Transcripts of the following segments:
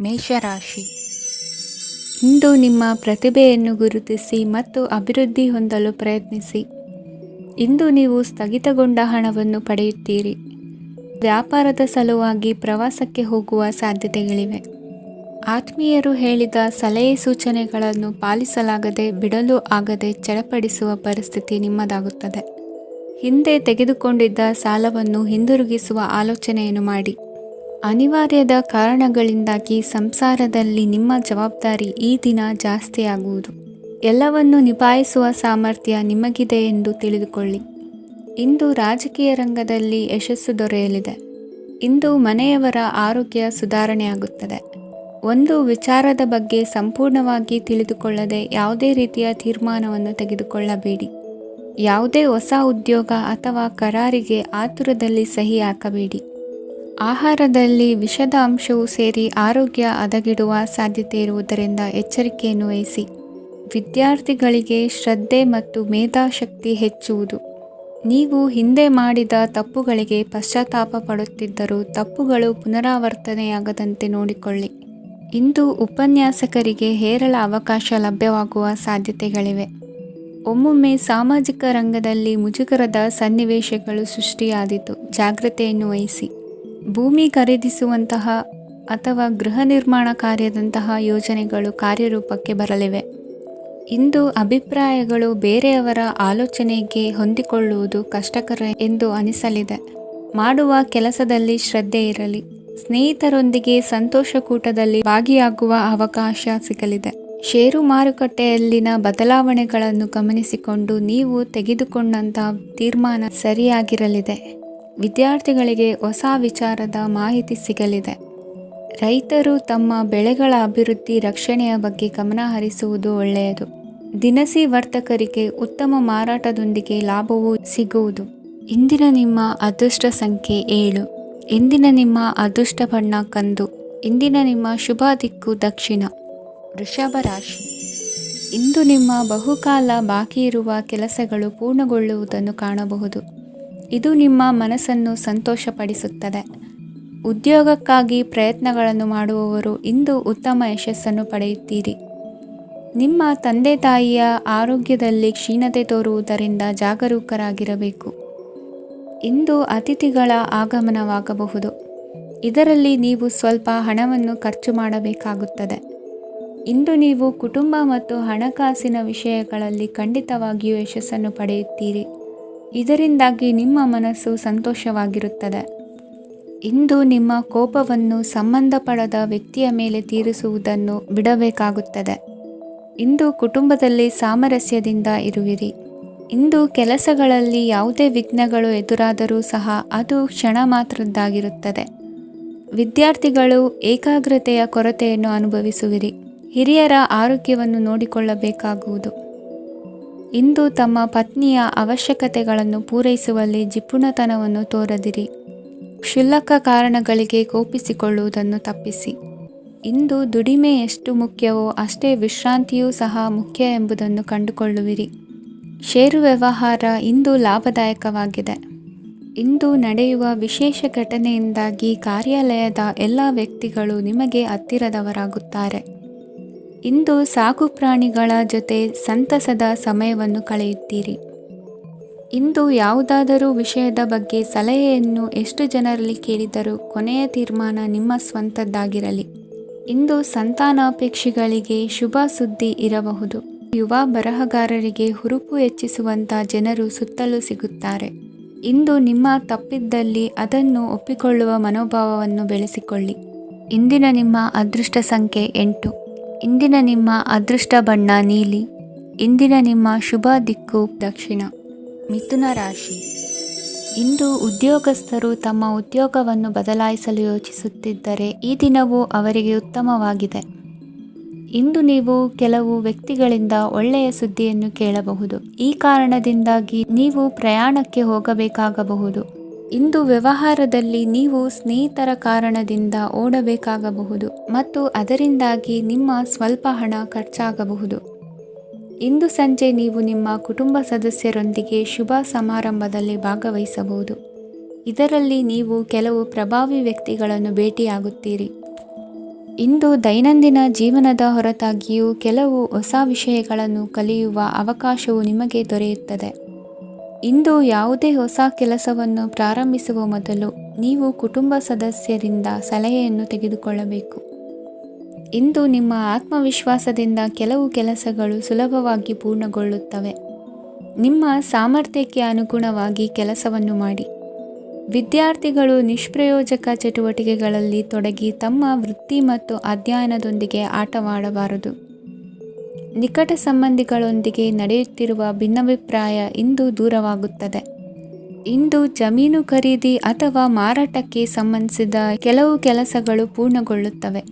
ಮೇಷರಾಶಿ. ಇಂದು ನಿಮ್ಮ ಪ್ರತಿಭೆಯನ್ನು ಗುರುತಿಸಿ ಮತ್ತು ಅಭಿವೃದ್ಧಿ ಹೊಂದಲು ಪ್ರಯತ್ನಿಸಿ. ಇಂದು ನೀವು ಸ್ಥಗಿತಗೊಂಡ ಹಣವನ್ನು ಪಡೆಯುತ್ತೀರಿ. ವ್ಯಾಪಾರದ ಸಲುವಾಗಿ ಪ್ರವಾಸಕ್ಕೆ ಹೋಗುವ ಸಾಧ್ಯತೆಗಳಿವೆ. ಆತ್ಮೀಯರು ಹೇಳಿದ ಸಲಹೆ ಸೂಚನೆಗಳನ್ನು ಪಾಲಿಸಲಾಗದೆ ಬಿಡಲು ಆಗದೆ ಚಡಪಡಿಸುವ ಪರಿಸ್ಥಿತಿ ನಿಮ್ಮದಾಗುತ್ತದೆ. ಹಿಂದೆ ತೆಗೆದುಕೊಂಡಿದ್ದ ಸಾಲವನ್ನು ಹಿಂದಿರುಗಿಸುವ ಆಲೋಚನೆಯನ್ನು ಮಾಡಿ. ಅನಿವಾರ್ಯದ ಕಾರಣಗಳಿಂದಾಗಿ ಸಂಸಾರದಲ್ಲಿ ನಿಮ್ಮ ಜವಾಬ್ದಾರಿ ಈ ದಿನ ಜಾಸ್ತಿಯಾಗುವುದು. ಎಲ್ಲವನ್ನು ನಿಭಾಯಿಸುವ ಸಾಮರ್ಥ್ಯ ನಿಮಗಿದೆ ಎಂದು ತಿಳಿದುಕೊಳ್ಳಿ. ಇಂದು ರಾಜಕೀಯ ರಂಗದಲ್ಲಿ ಯಶಸ್ಸು ದೊರೆಯಲಿದೆ. ಇಂದು ಮನೆಯವರ ಆರೋಗ್ಯ ಸುಧಾರಣೆಯಾಗುತ್ತದೆ. ಒಂದು ವಿಚಾರದ ಬಗ್ಗೆ ಸಂಪೂರ್ಣವಾಗಿ ತಿಳಿದುಕೊಳ್ಳದೆ ಯಾವುದೇ ರೀತಿಯ ತೀರ್ಮಾನವನ್ನು ತೆಗೆದುಕೊಳ್ಳಬೇಡಿ. ಯಾವುದೇ ಹೊಸ ಉದ್ಯೋಗ ಅಥವಾ ಕರಾರಿಗೆ ಆತುರದಲ್ಲಿ ಸಹಿ ಹಾಕಬೇಡಿ. ಆಹಾರದಲ್ಲಿ ವಿಷದ ಅಂಶವು ಸೇರಿ ಆರೋಗ್ಯ ಹದಗೆಡುವ ಸಾಧ್ಯತೆ ಇರುವುದರಿಂದ ಎಚ್ಚರಿಕೆಯನ್ನು ವಹಿಸಿ. ವಿದ್ಯಾರ್ಥಿಗಳಿಗೆ ಶ್ರದ್ಧೆ ಮತ್ತು ಮೇಧಾಶಕ್ತಿ ಹೆಚ್ಚುವುದು. ನೀವು ಹಿಂದೆ ಮಾಡಿದ ತಪ್ಪುಗಳಿಗೆ ಪಶ್ಚಾತ್ತಾಪ ಪಡುತ್ತಿದ್ದರೂ ತಪ್ಪುಗಳು ಪುನರಾವರ್ತನೆಯಾಗದಂತೆ ನೋಡಿಕೊಳ್ಳಿ. ಇಂದು ಉಪನ್ಯಾಸಕರಿಗೆ ಹೇರಳ ಅವಕಾಶ ಲಭ್ಯವಾಗುವ ಸಾಧ್ಯತೆಗಳಿವೆ. ಒಮ್ಮೊಮ್ಮೆ ಸಾಮಾಜಿಕ ರಂಗದಲ್ಲಿ ಮುಜುಗರದ ಸನ್ನಿವೇಶಗಳು ಸೃಷ್ಟಿಯಾದೀತು. ಜಾಗ್ರತೆಯನ್ನು ವಹಿಸಿ. ಭೂಮಿ ಖರೀದಿಸುವಂತಹ ಅಥವಾ ಗೃಹ ನಿರ್ಮಾಣ ಕಾರ್ಯದಂತಹ ಯೋಜನೆಗಳು ಕಾರ್ಯರೂಪಕ್ಕೆ ಬರಲಿವೆ. ಇಂದು ಅಭಿಪ್ರಾಯಗಳು ಬೇರೆಯವರ ಆಲೋಚನೆಗೆ ಹೊಂದಿಕೊಳ್ಳುವುದು ಕಷ್ಟಕರ ಎಂದು ಅನಿಸಲಿದೆ. ಮಾಡುವ ಕೆಲಸದಲ್ಲಿ ಶ್ರದ್ಧೆ ಇರಲಿ. ಸ್ನೇಹಿತರೊಂದಿಗೆ ಸಂತೋಷಕೂಟದಲ್ಲಿ ಭಾಗಿಯಾಗುವ ಅವಕಾಶ ಸಿಗಲಿದೆ. ಷೇರು ಮಾರುಕಟ್ಟೆಯಲ್ಲಿನ ಬದಲಾವಣೆಗಳನ್ನು ಗಮನಿಸಿಕೊಂಡು ನೀವು ತೆಗೆದುಕೊಂಡಂತಹ ತೀರ್ಮಾನ ಸರಿಯಾಗಿರಲಿದೆ. ವಿದ್ಯಾರ್ಥಿಗಳಿಗೆ ಹೊಸ ವಿಚಾರದ ಮಾಹಿತಿ ಸಿಗಲಿದೆ. ರೈತರು ತಮ್ಮ ಬೆಳೆಗಳ ಅಭಿವೃದ್ಧಿ ರಕ್ಷಣೆಯ ಬಗ್ಗೆ ಗಮನ ಹರಿಸುವುದು ಒಳ್ಳೆಯದು. ದಿನಸಿ ವರ್ತಕರಿಗೆ ಉತ್ತಮ ಮಾರಾಟದೊಂದಿಗೆ ಲಾಭವೂ ಸಿಗುವುದು. ಇಂದಿನ ನಿಮ್ಮ ಅದೃಷ್ಟ ಸಂಖ್ಯೆ 7. ಇಂದಿನ ನಿಮ್ಮ ಅದೃಷ್ಟ ಬಣ್ಣ ಕಂದು. ಇಂದಿನ ನಿಮ್ಮ ಶುಭ ದಿಕ್ಕು ದಕ್ಷಿಣ. ವೃಷಭ ರಾಶಿ. ಇಂದು ನಿಮ್ಮ ಬಹುಕಾಲ ಬಾಕಿ ಇರುವ ಕೆಲಸಗಳು ಪೂರ್ಣಗೊಳ್ಳುವುದನ್ನು ಕಾಣಬಹುದು. ಇದು ನಿಮ್ಮ ಮನಸ್ಸನ್ನು ಸಂತೋಷಪಡಿಸುತ್ತದೆ. ಉದ್ಯೋಗಕ್ಕಾಗಿ ಪ್ರಯತ್ನಗಳನ್ನು ಮಾಡುವವರು ಇಂದು ಉತ್ತಮ ಯಶಸ್ಸನ್ನು ಪಡೆಯುತ್ತೀರಿ. ನಿಮ್ಮ ತಂದೆ ತಾಯಿಯ ಆರೋಗ್ಯದಲ್ಲಿ ಕ್ಷೀಣತೆ ತೋರುವುದರಿಂದ ಜಾಗರೂಕರಾಗಿರಬೇಕು. ಇಂದು ಅತಿಥಿಗಳ ಆಗಮನವಾಗಬಹುದು. ಇದರಲ್ಲಿ ನೀವು ಸ್ವಲ್ಪ ಹಣವನ್ನು ಖರ್ಚು ಮಾಡಬೇಕಾಗುತ್ತದೆ. ಇಂದು ನೀವು ಕುಟುಂಬ ಮತ್ತು ಹಣಕಾಸಿನ ವಿಷಯಗಳಲ್ಲಿ ಖಂಡಿತವಾಗಿಯೂ ಯಶಸ್ಸನ್ನು ಪಡೆಯುತ್ತೀರಿ. ಇದರಿಂದಾಗಿ ನಿಮ್ಮ ಮನಸ್ಸು ಸಂತೋಷವಾಗಿರುತ್ತದೆ. ಇಂದು ನಿಮ್ಮ ಕೋಪವನ್ನು ಸಂಬಂಧಪಡದ ವ್ಯಕ್ತಿಯ ಮೇಲೆ ತೀರಿಸುವುದನ್ನು ಬಿಡಬೇಕಾಗುತ್ತದೆ. ಇಂದು ಕುಟುಂಬದಲ್ಲಿ ಸಾಮರಸ್ಯದಿಂದ ಇರುವಿರಿ. ಇಂದು ಕೆಲಸಗಳಲ್ಲಿ ಯಾವುದೇ ವಿಘ್ನಗಳು ಎದುರಾದರೂ ಸಹ ಅದು ಕ್ಷಣ ಮಾತ್ರದ್ದಾಗಿರುತ್ತದೆ. ವಿದ್ಯಾರ್ಥಿಗಳು ಏಕಾಗ್ರತೆಯ ಕೊರತೆಯನ್ನು ಅನುಭವಿಸುವಿರಿ. ಹಿರಿಯರ ಆರೋಗ್ಯವನ್ನು ನೋಡಿಕೊಳ್ಳಬೇಕಾಗುವುದು. ಇಂದು ತಮ್ಮ ಪತ್ನಿಯ ಅವಶ್ಯಕತೆಗಳನ್ನು ಪೂರೈಸುವಲ್ಲಿ ಜಿಪುಣತನವನ್ನು ತೋರದಿರಿ. ಕ್ಷುಲ್ಲಕ ಕಾರಣಗಳಿಗೆ ಕೋಪಿಸಿಕೊಳ್ಳುವುದನ್ನು ತಪ್ಪಿಸಿ. ಇಂದು ದುಡಿಮೆ ಎಷ್ಟು ಮುಖ್ಯವೋ ಅಷ್ಟೇ ವಿಶ್ರಾಂತಿಯೂ ಸಹ ಮುಖ್ಯ ಎಂಬುದನ್ನು ಕಂಡುಕೊಳ್ಳುವಿರಿ. ಷೇರು ವ್ಯವಹಾರ ಇಂದು ಲಾಭದಾಯಕವಾಗಿದೆ. ಇಂದು ನಡೆಯುವ ವಿಶೇಷ ಘಟನೆಯಿಂದಾಗಿ ಕಾರ್ಯಾಲಯದ ಎಲ್ಲ ವ್ಯಕ್ತಿಗಳು ನಿಮಗೆ ಹತ್ತಿರದವರಾಗುತ್ತಾರೆ. ಇಂದು ಸಾಕು ಪ್ರಾಣಿಗಳ ಜೊತೆ ಸಂತಸದ ಸಮಯವನ್ನು ಕಳೆಯುತ್ತೀರಿ. ಇಂದು ಯಾವುದಾದರೂ ವಿಷಯದ ಬಗ್ಗೆ ಸಲಹೆಯನ್ನು ಎಷ್ಟು ಜನರಲ್ಲಿ ಕೇಳಿದರೂ ಕೊನೆಯ ತೀರ್ಮಾನ ನಿಮ್ಮ ಸ್ವಂತದ್ದಾಗಿರಲಿ. ಇಂದು ಸಂತಾನಾಪೇಕ್ಷಿಗಳಿಗೆ ಶುಭ ಸುದ್ದಿ ಇರಬಹುದು. ಯುವ ಬರಹಗಾರರಿಗೆ ಹುರುಪು ಹೆಚ್ಚಿಸುವಂಥ ಜನರು ಸುತ್ತಲೂ ಸಿಗುತ್ತಾರೆ. ಇಂದು ನಿಮ್ಮ ತಪ್ಪಿದ್ದಲ್ಲಿ ಅದನ್ನು ಒಪ್ಪಿಕೊಳ್ಳುವ ಮನೋಭಾವವನ್ನು ಬೆಳೆಸಿಕೊಳ್ಳಿ. ಇಂದಿನ ನಿಮ್ಮ ಅದೃಷ್ಟ ಸಂಖ್ಯೆ 8. ಇಂದಿನ ನಿಮ್ಮ ಅದೃಷ್ಟ ಬಣ್ಣ ನೀಲಿ. ಇಂದಿನ ನಿಮ್ಮ ಶುಭ ದಿಕ್ಕು ದಕ್ಷಿಣ. ಮಿಥುನ ರಾಶಿ. ಇಂದು ಉದ್ಯೋಗಸ್ಥರು ತಮ್ಮ ಉದ್ಯೋಗವನ್ನು ಬದಲಾಯಿಸಲು ಯೋಚಿಸುತ್ತಿದ್ದರೆ ಈ ದಿನವೂ ಅವರಿಗೆ ಉತ್ತಮವಾಗಿದೆ. ಇಂದು ನೀವು ಕೆಲವು ವ್ಯಕ್ತಿಗಳಿಂದ ಒಳ್ಳೆಯ ಸುದ್ದಿಯನ್ನು ಕೇಳಬಹುದು. ಈ ಕಾರಣದಿಂದಾಗಿ ನೀವು ಪ್ರಯಾಣಕ್ಕೆ ಹೋಗಬೇಕಾಗಬಹುದು. ಇಂದು ವ್ಯವಹಾರದಲ್ಲಿ ನೀವು ಸ್ನೇಹಿತರ ಕಾರಣದಿಂದ ಓಡಬೇಕಾಗಬಹುದು ಮತ್ತು ಅದರಿಂದಾಗಿ ನಿಮ್ಮ ಸ್ವಲ್ಪ ಹಣ ಖರ್ಚಾಗಬಹುದು. ಇಂದು ಸಂಜೆ ನೀವು ನಿಮ್ಮ ಕುಟುಂಬ ಸದಸ್ಯರೊಂದಿಗೆ ಶುಭ ಸಮಾರಂಭದಲ್ಲಿ ಭಾಗವಹಿಸಬಹುದು. ಇದರಲ್ಲಿ ನೀವು ಕೆಲವು ಪ್ರಭಾವಿ ವ್ಯಕ್ತಿಗಳನ್ನು ಭೇಟಿಯಾಗುತ್ತೀರಿ. ಇಂದು ದೈನಂದಿನ ಜೀವನದ ಹೊರತಾಗಿಯೂ ಕೆಲವು ಹೊಸ ವಿಷಯಗಳನ್ನು ಕಲಿಯುವ ಅವಕಾಶವು ನಿಮಗೆ ದೊರೆಯುತ್ತದೆ. ಇಂದು ಯಾವುದೇ ಹೊಸ ಕೆಲಸವನ್ನು ಪ್ರಾರಂಭಿಸುವ ಮೊದಲು ನೀವು ಕುಟುಂಬ ಸದಸ್ಯರಿಂದ ಸಲಹೆಯನ್ನು ತೆಗೆದುಕೊಳ್ಳಬೇಕು. ಇಂದು ನಿಮ್ಮ ಆತ್ಮವಿಶ್ವಾಸದಿಂದ ಕೆಲವು ಕೆಲಸಗಳು ಸುಲಭವಾಗಿ ಪೂರ್ಣಗೊಳ್ಳುತ್ತವೆ. ನಿಮ್ಮ ಸಾಮರ್ಥ್ಯಕ್ಕೆ ಅನುಗುಣವಾಗಿ ಕೆಲಸವನ್ನು ಮಾಡಿ. ವಿದ್ಯಾರ್ಥಿಗಳು ನಿಷ್ಪ್ರಯೋಜಕ ಚಟುವಟಿಕೆಗಳಲ್ಲಿ ತೊಡಗಿ ತಮ್ಮ ವೃತ್ತಿ ಮತ್ತು ಅಧ್ಯಯನದೊಂದಿಗೆ ಆಟವಾಡಬಾರದು. ನಿಕಟ ಸಂಬಂಧಿಗಳೊಂದಿಗೆ ನಡೆಯುತ್ತಿರುವ ಭಿನ್ನಾಭಿಪ್ರಾಯ ಇಂದು ದೂರವಾಗುತ್ತದೆ. ಇಂದು ಜಮೀನು ಖರೀದಿ ಅಥವಾ ಮಾರಾಟಕ್ಕೆ ಸಂಬಂಧಿಸಿದ ಕೆಲವು ಕೆಲಸಗಳು ಪೂರ್ಣಗೊಳ್ಳುತ್ತವೆ.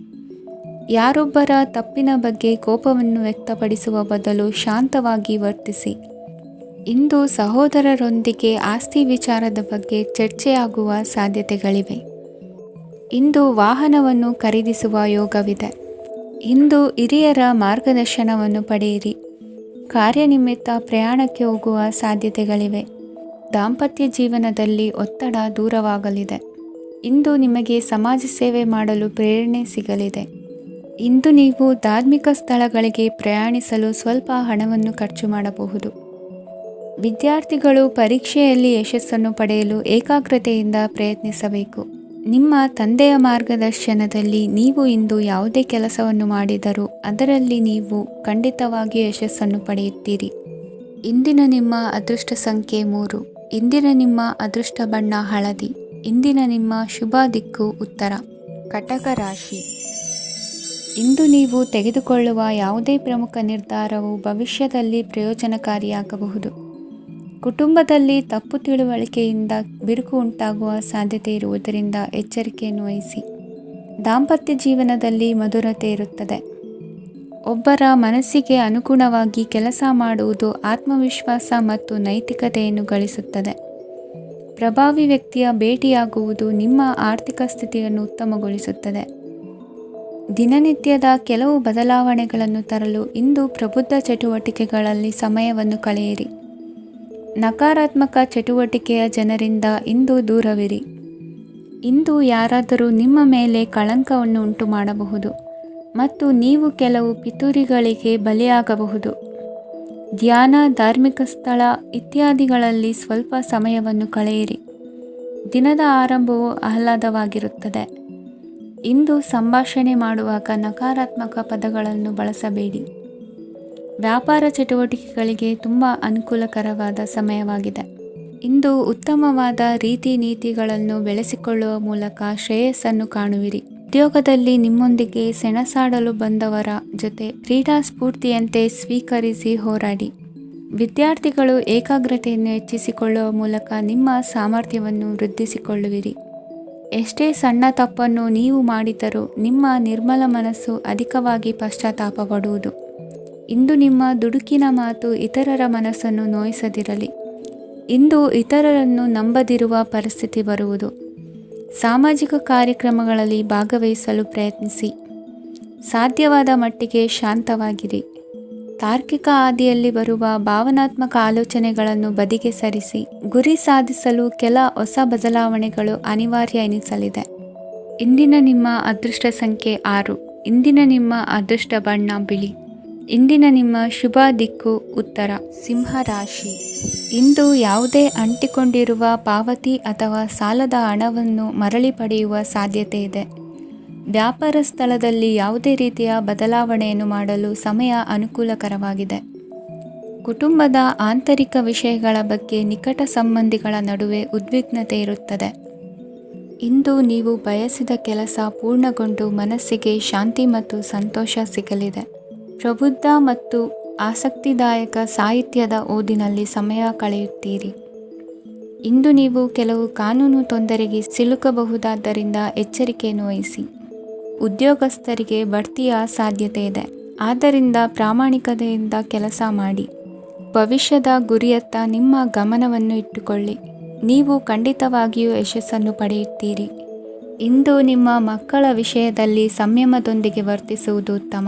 ಯಾರೊಬ್ಬರ ತಪ್ಪಿನ ಬಗ್ಗೆ ಕೋಪವನ್ನು ವ್ಯಕ್ತಪಡಿಸುವ ಬದಲು ಶಾಂತವಾಗಿ ವರ್ತಿಸಿ. ಇಂದು ಸಹೋದರರೊಂದಿಗೆ ಆಸ್ತಿ ವಿಚಾರದ ಬಗ್ಗೆ ಚರ್ಚೆಯಾಗುವ ಸಾಧ್ಯತೆಗಳಿವೆ. ಇಂದು ವಾಹನವನ್ನು ಖರೀದಿಸುವ ಯೋಗವಿದೆ. ಇಂದು ಹಿರಿಯರ ಮಾರ್ಗದರ್ಶನವನ್ನು ಪಡೆಯಿರಿ. ಕಾರ್ಯನಿಮಿತ್ತ ಪ್ರಯಾಣಕ್ಕೆ ಹೋಗುವ ಸಾಧ್ಯತೆಗಳಿವೆ. ದಾಂಪತ್ಯ ಜೀವನದಲ್ಲಿ ಒತ್ತಡ ದೂರವಾಗಲಿದೆ. ಇಂದು ನಿಮಗೆ ಸಮಾಜ ಸೇವೆ ಮಾಡಲು ಪ್ರೇರಣೆ ಸಿಗಲಿದೆ. ಇಂದು ನೀವು ಧಾರ್ಮಿಕ ಸ್ಥಳಗಳಿಗೆ ಪ್ರಯಾಣಿಸಲು ಸ್ವಲ್ಪ ಹಣವನ್ನು ಖರ್ಚು ಮಾಡಬಹುದು. ವಿದ್ಯಾರ್ಥಿಗಳು ಪರೀಕ್ಷೆಯಲ್ಲಿ ಯಶಸ್ಸನ್ನು ಪಡೆಯಲು ಏಕಾಗ್ರತೆಯಿಂದ ಪ್ರಯತ್ನಿಸಬೇಕು. ನಿಮ್ಮ ತಂದೆಯ ಮಾರ್ಗದರ್ಶನದಲ್ಲಿ ನೀವು ಇಂದು ಯಾವುದೇ ಕೆಲಸವನ್ನು ಮಾಡಿದರೂ ಅದರಲ್ಲಿ ನೀವು ಖಂಡಿತವಾಗಿಯೂ ಯಶಸ್ಸನ್ನು ಪಡೆಯುತ್ತೀರಿ. ಇಂದಿನ ನಿಮ್ಮ ಅದೃಷ್ಟ ಸಂಖ್ಯೆ 3. ಇಂದಿನ ನಿಮ್ಮ ಅದೃಷ್ಟ ಬಣ್ಣ ಹಳದಿ. ಇಂದಿನ ನಿಮ್ಮ ಶುಭ ದಿಕ್ಕು ಉತ್ತರ. ಕಟಕ ರಾಶಿ. ಇಂದು ನೀವು ತೆಗೆದುಕೊಳ್ಳುವ ಯಾವುದೇ ಪ್ರಮುಖ ನಿರ್ಧಾರವು ಭವಿಷ್ಯದಲ್ಲಿ ಪ್ರಯೋಜನಕಾರಿಯಾಗಬಹುದು. ಕುಟುಂಬದಲ್ಲಿ ತಪ್ಪು ತಿಳುವಳಿಕೆಯಿಂದ ಬಿರುಕು ಉಂಟಾಗುವ ಸಾಧ್ಯತೆ ಇರುವುದರಿಂದ ಎಚ್ಚರಿಕೆಯನ್ನು ವಹಿಸಿ. ದಾಂಪತ್ಯ ಜೀವನದಲ್ಲಿ ಮಧುರತೆ ಇರುತ್ತದೆ. ಒಬ್ಬರ ಮನಸ್ಸಿಗೆ ಅನುಗುಣವಾಗಿ ಕೆಲಸ ಮಾಡುವುದು ಆತ್ಮವಿಶ್ವಾಸ ಮತ್ತು ನೈತಿಕತೆಯನ್ನು ಗಳಿಸುತ್ತದೆ. ಪ್ರಭಾವಿ ವ್ಯಕ್ತಿಯ ಭೇಟಿಯಾಗುವುದು ನಿಮ್ಮ ಆರ್ಥಿಕ ಸ್ಥಿತಿಯನ್ನು ಉತ್ತಮಗೊಳಿಸುತ್ತದೆ. ದಿನನಿತ್ಯದ ಕೆಲವು ಬದಲಾವಣೆಗಳನ್ನು ತರಲು ಇಂದು ಪ್ರಬುದ್ಧ ಚಟುವಟಿಕೆಗಳಲ್ಲಿ ಸಮಯವನ್ನು ಕಳೆಯಿರಿ. ನಕಾರಾತ್ಮಕ ಚಟುವಟಿಕೆಯ ಜನರಿಂದ ಇಂದು ದೂರವಿರಿ. ಇಂದು ಯಾರಾದರೂ ನಿಮ್ಮ ಮೇಲೆ ಕಳಂಕವನ್ನು ಉಂಟು ಮಾಡಬಹುದು ಮತ್ತು ನೀವು ಕೆಲವು ಪಿತೂರಿಗಳಿಗೆ ಬಲಿಯಾಗಬಹುದು. ಧ್ಯಾನ, ಧಾರ್ಮಿಕ ಸ್ಥಳ ಇತ್ಯಾದಿಗಳಲ್ಲಿ ಸ್ವಲ್ಪ ಸಮಯವನ್ನು ಕಳೆಯಿರಿ. ದಿನದ ಆರಂಭವು ಆಹ್ಲಾದವಾಗಿರುತ್ತದೆ. ಇಂದು ಸಂಭಾಷಣೆ ಮಾಡುವಾಗ ನಕಾರಾತ್ಮಕ ಪದಗಳನ್ನು ಬಳಸಬೇಡಿ. ವ್ಯಾಪಾರ ಚಟುವಟಿಕೆಗಳಿಗೆ ತುಂಬ ಅನುಕೂಲಕರವಾದ ಸಮಯವಾಗಿದೆ. ಇಂದು ಉತ್ತಮವಾದ ರೀತಿ ನೀತಿಗಳನ್ನು ಬೆಳೆಸಿಕೊಳ್ಳುವ ಮೂಲಕ ಶ್ರೇಯಸ್ಸನ್ನು ಕಾಣುವಿರಿ. ಉದ್ಯೋಗದಲ್ಲಿ ನಿಮ್ಮೊಂದಿಗೆ ಸೆಣಸಾಡಲು ಬಂದವರ ಜೊತೆ ಕ್ರೀಡಾ ಸ್ಫೂರ್ತಿಯಂತೆ ಸ್ವೀಕರಿಸಿ ಹೋರಾಡಿ. ವಿದ್ಯಾರ್ಥಿಗಳು ಏಕಾಗ್ರತೆಯನ್ನು ಹೆಚ್ಚಿಸಿಕೊಳ್ಳುವ ಮೂಲಕ ನಿಮ್ಮ ಸಾಮರ್ಥ್ಯವನ್ನು ವೃದ್ಧಿಸಿಕೊಳ್ಳುವಿರಿ. ಎಷ್ಟೇ ಸಣ್ಣ ತಪ್ಪನ್ನು ನೀವು ಮಾಡಿದರೂ ನಿಮ್ಮ ನಿರ್ಮಲ ಮನಸ್ಸು ಅಧಿಕವಾಗಿ ಪಶ್ಚಾತ್ತಾಪ ಪಡುವುದು. ಇಂದು ನಿಮ್ಮ ದುಡುಕಿನ ಮಾತು ಇತರರ ಮನಸ್ಸನ್ನು ನೋಯಿಸದಿರಲಿ. ಇಂದು ಇತರರನ್ನು ನಂಬದಿರುವ ಪರಿಸ್ಥಿತಿ ಬರುವುದು. ಸಾಮಾಜಿಕ ಕಾರ್ಯಕ್ರಮಗಳಲ್ಲಿ ಭಾಗವಹಿಸಲು ಪ್ರಯತ್ನಿಸಿ. ಸಾಧ್ಯವಾದ ಮಟ್ಟಿಗೆ ಶಾಂತವಾಗಿರಿ. ತಾರ್ಕಿಕ ಹಾದಿಯಲ್ಲಿ ಬರುವ ಭಾವನಾತ್ಮಕ ಆಲೋಚನೆಗಳನ್ನು ಬದಿಗೆ ಸರಿಸಿ. ಗುರಿ ಸಾಧಿಸಲು ಕೆಲ ಹೊಸ ಬದಲಾವಣೆಗಳು ಅನಿವಾರ್ಯ ಎನಿಸಲಿದೆ. ಇಂದಿನ ನಿಮ್ಮ ಅದೃಷ್ಟ ಸಂಖ್ಯೆ 6. ಇಂದಿನ ನಿಮ್ಮ ಅದೃಷ್ಟ ಬಣ್ಣ ಬಿಳಿ. ಇಂದಿನ ನಿಮ್ಮ ಶುಭ ದಿಕ್ಕು ಉತ್ತರ. ಸಿಂಹ ರಾಶಿ. ಇಂದು ಯಾವುದೇ ಅಂಟಿಕೊಂಡಿರುವ ಪಾವತಿ ಅಥವಾ ಸಾಲದ ಹಣವನ್ನು ಮರಳಿ ಪಡೆಯುವ ಸಾಧ್ಯತೆ ಇದೆ. ವ್ಯಾಪಾರ ಸ್ಥಳದಲ್ಲಿ ಯಾವುದೇ ರೀತಿಯ ಬದಲಾವಣೆಯನ್ನು ಮಾಡಲು ಸಮಯ ಅನುಕೂಲಕರವಾಗಿದೆ. ಕುಟುಂಬದ ಆಂತರಿಕ ವಿಷಯಗಳ ಬಗ್ಗೆ ನಿಕಟ ಸಂಬಂಧಿಗಳ ನಡುವೆ ಉದ್ವಿಗ್ನತೆ ಇರುತ್ತದೆ. ಇಂದು ನೀವು ಬಯಸಿದ ಕೆಲಸ ಪೂರ್ಣಗೊಂಡು ಮನಸ್ಸಿಗೆ ಶಾಂತಿ ಮತ್ತು ಸಂತೋಷ ಸಿಗಲಿದೆ. ಪ್ರಬುದ್ಧ ಮತ್ತು ಆಸಕ್ತಿದಾಯಕ ಸಾಹಿತ್ಯದ ಓದಿನಲ್ಲಿ ಸಮಯ ಕಳೆಯುತ್ತೀರಿ. ಇಂದು ನೀವು ಕೆಲವು ಕಾನೂನು ತೊಂದರೆಗೆ ಸಿಲುಕಬಹುದಾದ್ದರಿಂದ ಎಚ್ಚರಿಕೆಯನ್ನು ವಹಿಸಿ. ಉದ್ಯೋಗಸ್ಥರಿಗೆ ಬಡ್ತಿಯ ಸಾಧ್ಯತೆ ಇದೆ. ಆದ್ದರಿಂದ ಪ್ರಾಮಾಣಿಕತೆಯಿಂದ ಕೆಲಸ ಮಾಡಿ. ಭವಿಷ್ಯದ ಗುರಿಯತ್ತ ನಿಮ್ಮ ಗಮನವನ್ನು ಇಟ್ಟುಕೊಳ್ಳಿ. ನೀವು ಖಂಡಿತವಾಗಿಯೂ ಯಶಸ್ಸನ್ನು ಪಡೆಯುತ್ತೀರಿ. ಇಂದು ನಿಮ್ಮ ಮಕ್ಕಳ ವಿಷಯದಲ್ಲಿ ಸಂಯಮದೊಂದಿಗೆ ವರ್ತಿಸುವುದು ಉತ್ತಮ.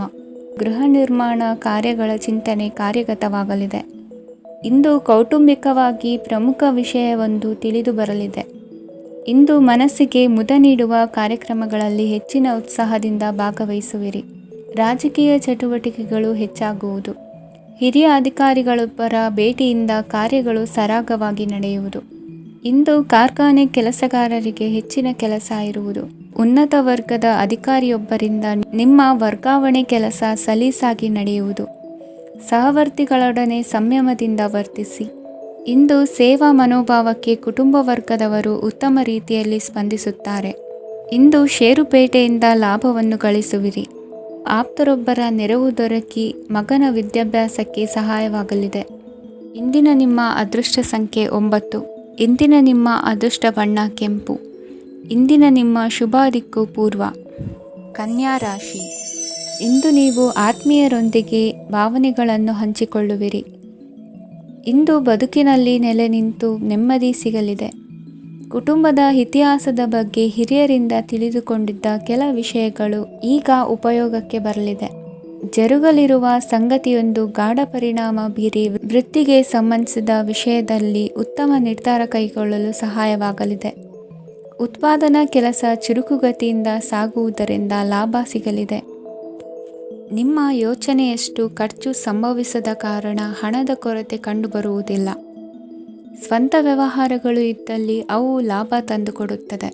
ಗೃಹ ನಿರ್ಮಾಣ ಕಾರ್ಯಗಳ ಚಿಂತನೆ ಕಾರ್ಯಗತವಾಗಲಿದೆ. ಇಂದು ಕೌಟುಂಬಿಕವಾಗಿ ಪ್ರಮುಖ ವಿಷಯವೊಂದು ತಿಳಿದು ಬರಲಿದೆ. ಇಂದು ಮನಸ್ಸಿಗೆ ಮುದ ನೀಡುವ ಕಾರ್ಯಕ್ರಮಗಳಲ್ಲಿ ಹೆಚ್ಚಿನ ಉತ್ಸಾಹದಿಂದ ಭಾಗವಹಿಸುವಿರಿ. ರಾಜಕೀಯ ಚಟುವಟಿಕೆಗಳು ಹೆಚ್ಚಾಗುವುದು. ಹಿರಿಯ ಅಧಿಕಾರಿಗಳೊಬ್ಬರ ಭೇಟಿಯಿಂದ ಕಾರ್ಯಗಳು ಸರಾಗವಾಗಿ ನಡೆಯುವುದು. ಇಂದು ಕಾರ್ಖಾನೆ ಕೆಲಸಗಾರರಿಗೆ ಹೆಚ್ಚಿನ ಕೆಲಸ ಇರುವುದು. ಉನ್ನತ ವರ್ಗದ ಅಧಿಕಾರಿಯೊಬ್ಬರಿಂದ ನಿಮ್ಮ ವರ್ಗಾವಣೆ ಕೆಲಸ ಸಲೀಸಾಗಿ ನಡೆಯುವುದು. ಸಹವರ್ತಿಗಳೊಡನೆ ಸಂಯಮದಿಂದ ವರ್ತಿಸಿ. ಇಂದು ಸೇವಾ ಮನೋಭಾವಕ್ಕೆ ಕುಟುಂಬ ವರ್ಗದವರು ಉತ್ತಮ ರೀತಿಯಲ್ಲಿ ಸ್ಪಂದಿಸುತ್ತಾರೆ. ಇಂದು ಷೇರುಪೇಟೆಯಿಂದ ಲಾಭವನ್ನು ಗಳಿಸುವಿರಿ. ಆಪ್ತರೊಬ್ಬರ ನೆರವು ದೊರಕಿ ಮಗನ ವಿದ್ಯಾಭ್ಯಾಸಕ್ಕೆ ಸಹಾಯವಾಗಲಿದೆ. ಇಂದಿನ ನಿಮ್ಮ ಅದೃಷ್ಟ ಸಂಖ್ಯೆ 9. ಇಂದಿನ ನಿಮ್ಮ ಅದೃಷ್ಟ ಬಣ್ಣ ಕೆಂಪು. ಇಂದಿನ ನಿಮ್ಮ ಶುಭ ದಿಕ್ಕು ಪೂರ್ವ. ಕನ್ಯಾ ರಾಶಿ. ಇಂದು ನೀವು ಆತ್ಮೀಯರೊಂದಿಗೆ ಭಾವನೆಗಳನ್ನು ಹಂಚಿಕೊಳ್ಳುವಿರಿ. ಇಂದು ಬದುಕಿನಲ್ಲಿ ನೆಲೆ ನಿಂತು ನೆಮ್ಮದಿ ಸಿಗಲಿದೆ. ಕುಟುಂಬದ ಇತಿಹಾಸದ ಬಗ್ಗೆ ಹಿರಿಯರಿಂದ ತಿಳಿದುಕೊಂಡಿದ್ದ ಕೆಲ ವಿಷಯಗಳು ಈಗ ಉಪಯೋಗಕ್ಕೆ ಬರಲಿದೆ. ಜರುಗಲಿರುವ ಸಂಗತಿಯೊಂದು ಗಾಢ ಪರಿಣಾಮ ಬೀರಿ ವೃತ್ತಿಗೆ ಸಂಬಂಧಿಸಿದ ವಿಷಯದಲ್ಲಿ ಉತ್ತಮ ನಿರ್ಧಾರ ಕೈಗೊಳ್ಳಲು ಸಹಾಯವಾಗಲಿದೆ. ಉತ್ಪಾದನಾ ಕೆಲಸ ಚುರುಕುಗತಿಯಿಂದ ಸಾಗುವುದರಿಂದ ಲಾಭ ಸಿಗಲಿದೆ. ನಿಮ್ಮ ಯೋಚನೆಯಷ್ಟು ಖರ್ಚು ಸಂಭವಿಸದ ಕಾರಣ ಹಣದ ಕೊರತೆ ಕಂಡುಬರುವುದಿಲ್ಲ. ಸ್ವಂತ ವ್ಯವಹಾರಗಳು ಇದ್ದಲ್ಲಿ ಅವು ಲಾಭ ತಂದುಕೊಡುತ್ತದೆ.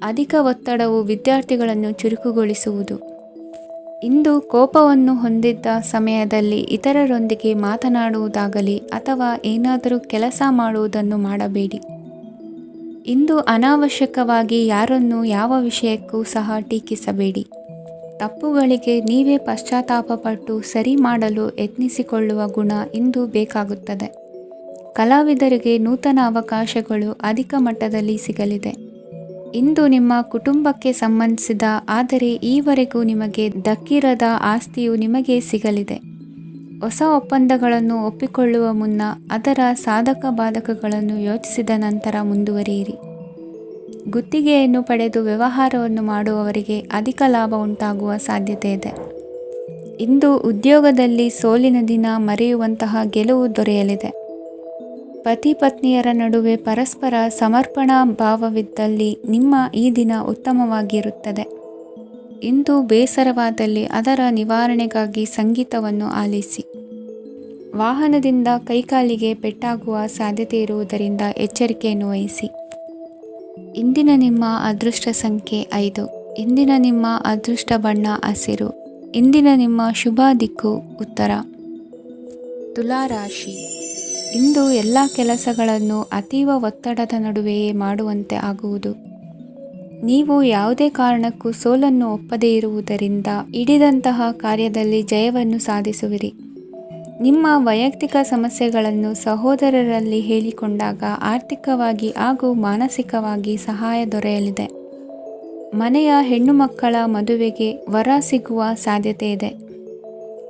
ಅಧಿಕ ಒತ್ತಡವು ವಿದ್ಯಾರ್ಥಿಗಳನ್ನು ಚುರುಕುಗೊಳಿಸುವುದು. ಇಂದು ಕೋಪವನ್ನು ಹೊಂದಿದ್ದ ಸಮಯದಲ್ಲಿ ಇತರರೊಂದಿಗೆ ಮಾತನಾಡುವುದಾಗಲಿ ಅಥವಾ ಏನಾದರೂ ಕೆಲಸ ಮಾಡುವುದನ್ನು ಮಾಡಬೇಡಿ. ಇಂದು ಅನಾವಶ್ಯಕವಾಗಿ ಯಾರನ್ನು ಯಾವ ವಿಷಯಕ್ಕೂ ಸಹ ಟೀಕಿಸಬೇಡಿ. ತಪ್ಪುಗಳಿಗೆ ನೀವೇ ಪಶ್ಚಾತ್ತಾಪಪಟ್ಟು ಸರಿ ಮಾಡಲು ಯತ್ನಿಸಿಕೊಳ್ಳುವ ಗುಣ ಇಂದು ಬೇಕಾಗುತ್ತದೆ. ಕಲಾವಿದರಿಗೆ ನೂತನ ಅವಕಾಶಗಳು ಅಧಿಕ ಮಟ್ಟದಲ್ಲಿ ಸಿಗಲಿದೆ. ಇಂದು ನಿಮ್ಮ ಕುಟುಂಬಕ್ಕೆ ಸಂಬಂಧಿಸಿದ ಆದರೆ ಈವರೆಗೂ ನಿಮಗೆ ದಕ್ಕಿರದ ಆಸ್ತಿಯು ನಿಮಗೆ ಸಿಗಲಿದೆ. ಹೊಸ ಒಪ್ಪಂದಗಳನ್ನು ಒಪ್ಪಿಕೊಳ್ಳುವ ಮುನ್ನ ಅದರ ಸಾಧಕ ಬಾಧಕಗಳನ್ನು ಯೋಚಿಸಿದ ನಂತರ ಮುಂದುವರಿಯಿರಿ. ಗುತ್ತಿಗೆಯನ್ನು ಪಡೆದು ವ್ಯವಹಾರವನ್ನು ಮಾಡುವವರಿಗೆ ಅಧಿಕ ಲಾಭ ಉಂಟಾಗುವ ಸಾಧ್ಯತೆ ಇದೆ. ಇಂದು ಉದ್ಯೋಗದಲ್ಲಿ ಸೋಲಿನ ದಿನ ಮರೆಯುವಂತಹ ಗೆಲುವು ದೊರೆಯಲಿದೆ. ಪತಿ ಪತ್ನಿಯರ ನಡುವೆ ಪರಸ್ಪರ ಸಮರ್ಪಣಾ ಭಾವವಿದ್ದಲ್ಲಿ ನಿಮ್ಮ ಈ ದಿನ ಉತ್ತಮವಾಗಿರುತ್ತದೆ. ಇಂದು ಬೇಸರವಾದಲ್ಲಿ ಅದರ ನಿವಾರಣೆಗಾಗಿ ಸಂಗೀತವನ್ನು ಆಲಿಸಿ. ವಾಹನದಿಂದ ಕೈಕಾಲಿಗೆ ಪೆಟ್ಟಾಗುವ ಸಾಧ್ಯತೆ ಇರುವುದರಿಂದ ಎಚ್ಚರಿಕೆಯನ್ನು ವಹಿಸಿ. ಇಂದಿನ ನಿಮ್ಮ ಅದೃಷ್ಟ ಸಂಖ್ಯೆ 5. ಇಂದಿನ ನಿಮ್ಮ ಅದೃಷ್ಟ ಬಣ್ಣ ಹಸಿರು. ಇಂದಿನ ನಿಮ್ಮ ಶುಭ ದಿಕ್ಕು ಉತ್ತರ. ತುಲಾ ರಾಶಿ. ಇಂದು ಎಲ್ಲ ಕೆಲಸಗಳನ್ನು ಅತೀವ ಒತ್ತಡದ ನಡುವೆಯೇ ಮಾಡುವಂತೆ ಆಗುವುದು. ನೀವು ಯಾವುದೇ ಕಾರಣಕ್ಕೂ ಸೋಲನ್ನು ಒಪ್ಪದೇ ಇರುವುದರಿಂದ ಹಿಡಿದಂತಹ ಕಾರ್ಯದಲ್ಲಿ ಜಯವನ್ನು ಸಾಧಿಸುವಿರಿ. ನಿಮ್ಮ ವೈಯಕ್ತಿಕ ಸಮಸ್ಯೆಗಳನ್ನು ಸಹೋದರರಲ್ಲಿ ಹೇಳಿಕೊಂಡಾಗ ಆರ್ಥಿಕವಾಗಿ ಹಾಗೂ ಮಾನಸಿಕವಾಗಿ ಸಹಾಯ ದೊರೆಯಲಿದೆ. ಮನೆಯ ಹೆಣ್ಣು ಮಕ್ಕಳ ಮದುವೆಗೆ ವರ ಸಿಗುವ ಸಾಧ್ಯತೆ ಇದೆ.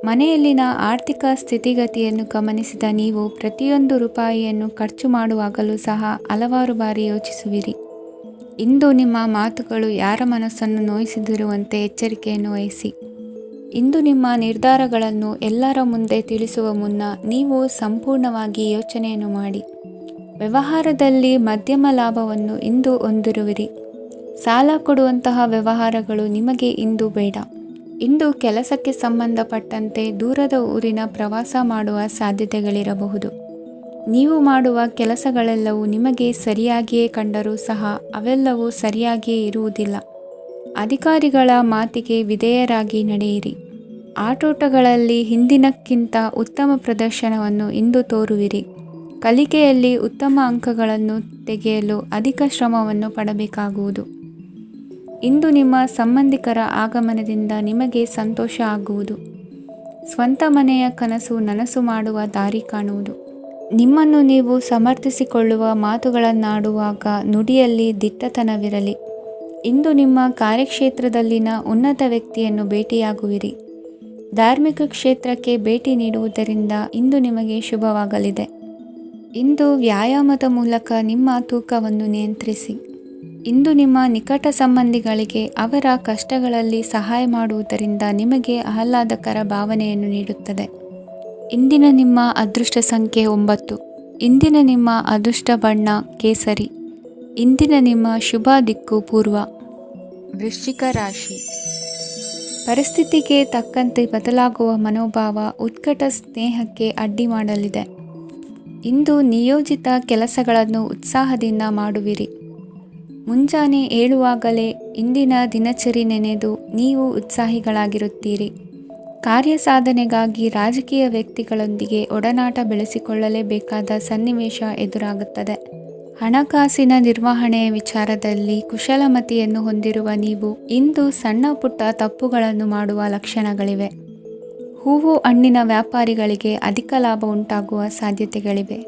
ಮನೆಯಲ್ಲಿನ ಆರ್ಥಿಕ ಸ್ಥಿತಿಗತಿಯನ್ನು ಗಮನಿಸಿದ ನೀವು ಪ್ರತಿಯೊಂದು ರೂಪಾಯಿಯನ್ನು ಖರ್ಚು ಮಾಡುವಾಗಲೂ ಸಹ ಹಲವಾರು ಬಾರಿ ಯೋಚಿಸುವಿರಿ. ಇಂದು ನಿಮ್ಮ ಮಾತುಗಳು ಯಾರ ಮನಸ್ಸನ್ನು ನೋಯಿಸದಿರುವಂತೆ ಎಚ್ಚರಿಕೆಯನ್ನು ವಹಿಸಿ. ಇಂದು ನಿಮ್ಮ ನಿರ್ಧಾರಗಳನ್ನು ಎಲ್ಲರ ಮುಂದೆ ತಿಳಿಸುವ ಮುನ್ನ ನೀವು ಸಂಪೂರ್ಣವಾಗಿ ಯೋಚನೆಯನ್ನು ಮಾಡಿ. ವ್ಯವಹಾರದಲ್ಲಿ ಮಧ್ಯಮ ಲಾಭವನ್ನು ಇಂದು ಹೊಂದಿರುವಿರಿ. ಸಾಲ ಕೊಡುವಂತಹ ವ್ಯವಹಾರಗಳು ನಿಮಗೆ ಇಂದು ಬೇಡ. ಇಂದು ಕೆಲಸಕ್ಕೆ ಸಂಬಂಧಪಟ್ಟಂತೆ ದೂರದ ಊರಿನ ಪ್ರವಾಸ ಮಾಡುವ ಸಾಧ್ಯತೆಗಳಿರಬಹುದು. ನೀವು ಮಾಡುವ ಕೆಲಸಗಳೆಲ್ಲವೂ ನಿಮಗೆ ಸರಿಯಾಗಿಯೇ ಕಂಡರೂ ಸಹ ಅವೆಲ್ಲವೂ ಸರಿಯಾಗಿಯೇ ಇರುವುದಿಲ್ಲ. ಅಧಿಕಾರಿಗಳ ಮಾತಿಗೆ ವಿಧೇಯರಾಗಿ ನಡೆಯಿರಿ. ಆಟೋಟಗಳಲ್ಲಿ ಹಿಂದಿನಕ್ಕಿಂತ ಉತ್ತಮ ಪ್ರದರ್ಶನವನ್ನು ಇಂದು ತೋರುವಿರಿ. ಕಲಿಕೆಯಲ್ಲಿ ಉತ್ತಮ ಅಂಕಗಳನ್ನು ತೆಗೆಯಲು ಅಧಿಕ ಶ್ರಮವನ್ನು ಪಡಬೇಕಾಗುವುದು. ಇಂದು ನಿಮ್ಮ ಸಂಬಂಧಿಕರ ಆಗಮನದಿಂದ ನಿಮಗೆ ಸಂತೋಷ ಆಗುವುದು. ಸ್ವಂತ ಮನೆಯ ಕನಸು ನನಸು ಮಾಡುವ ದಾರಿ ಕಾಣುವುದು. ನಿಮ್ಮನ್ನು ನೀವು ಸಮರ್ಥಿಸಿಕೊಳ್ಳುವ ಮಾತುಗಳನ್ನಾಡುವಾಗ ನುಡಿಯಲ್ಲಿ ದಿಟ್ಟತನವಿರಲಿ. ಇಂದು ನಿಮ್ಮ ಕಾರ್ಯಕ್ಷೇತ್ರದಲ್ಲಿನ ಉನ್ನತ ವ್ಯಕ್ತಿಯನ್ನು ಭೇಟಿಯಾಗುವಿರಿ. ಧಾರ್ಮಿಕ ಕ್ಷೇತ್ರಕ್ಕೆ ಭೇಟಿ ನೀಡುವುದರಿಂದ ಇಂದು ನಿಮಗೆ ಶುಭವಾಗಲಿದೆ. ಇಂದು ವ್ಯಾಯಾಮದ ಮೂಲಕ ನಿಮ್ಮ ತೂಕವನ್ನು ನಿಯಂತ್ರಿಸಿ. ಇಂದು ನಿಮ್ಮ ನಿಕಟ ಸಂಬಂಧಿಗಳಿಗೆ ಅವರ ಕಷ್ಟಗಳಲ್ಲಿ ಸಹಾಯ ಮಾಡುವುದರಿಂದ ನಿಮಗೆ ಆಹ್ಲಾದಕರ ಭಾವನೆಯನ್ನು ನೀಡುತ್ತದೆ. ಇಂದಿನ ನಿಮ್ಮ ಅದೃಷ್ಟ ಸಂಖ್ಯೆ 9. ಇಂದಿನ ನಿಮ್ಮ ಅದೃಷ್ಟ ಬಣ್ಣ ಕೇಸರಿ. ಇಂದಿನ ನಿಮ್ಮ ಶುಭ ದಿಕ್ಕು ಪೂರ್ವ. ವೃಶ್ಚಿಕ ರಾಶಿ. ಪರಿಸ್ಥಿತಿಗೆ ತಕ್ಕಂತೆ ಬದಲಾಗುವ ಮನೋಭಾವ ಉತ್ಕಟ ಸ್ನೇಹಕ್ಕೆ ಅಡ್ಡಿ ಮಾಡಲಿದೆ. ಇಂದು ನಿಯೋಜಿತ ಕೆಲಸಗಳನ್ನು ಉತ್ಸಾಹದಿಂದ ಮಾಡುವಿರಿ. ಮುಂಜಾನೆ ಏಳುವಾಗಲೇ ಇಂದಿನ ದಿನಚರಿ ನೆನೆದು ನೀವು ಉತ್ಸಾಹಿಗಳಾಗಿರುತ್ತೀರಿ. ಕಾರ್ಯ ಸಾಧನೆಗಾಗಿ ರಾಜಕೀಯ ವ್ಯಕ್ತಿಗಳೊಂದಿಗೆ ಒಡನಾಟ ಬೆಳೆಸಿಕೊಳ್ಳಲೇಬೇಕಾದ ಸನ್ನಿವೇಶ ಎದುರಾಗುತ್ತದೆ. ಹಣಕಾಸಿನ ನಿರ್ವಹಣೆಯ ವಿಚಾರದಲ್ಲಿ ಕುಶಲಮತಿಯನ್ನು ಹೊಂದಿರುವ ನೀವು ಇಂದು ಸಣ್ಣ ಪುಟ್ಟ ತಪ್ಪುಗಳನ್ನು ಮಾಡುವ ಲಕ್ಷಣಗಳಿವೆ. ಹೂವು ಹಣ್ಣಿನ ವ್ಯಾಪಾರಿಗಳಿಗೆ ಅಧಿಕ ಲಾಭ ಉಂಟಾಗುವ ಸಾಧ್ಯತೆಗಳಿವೆ.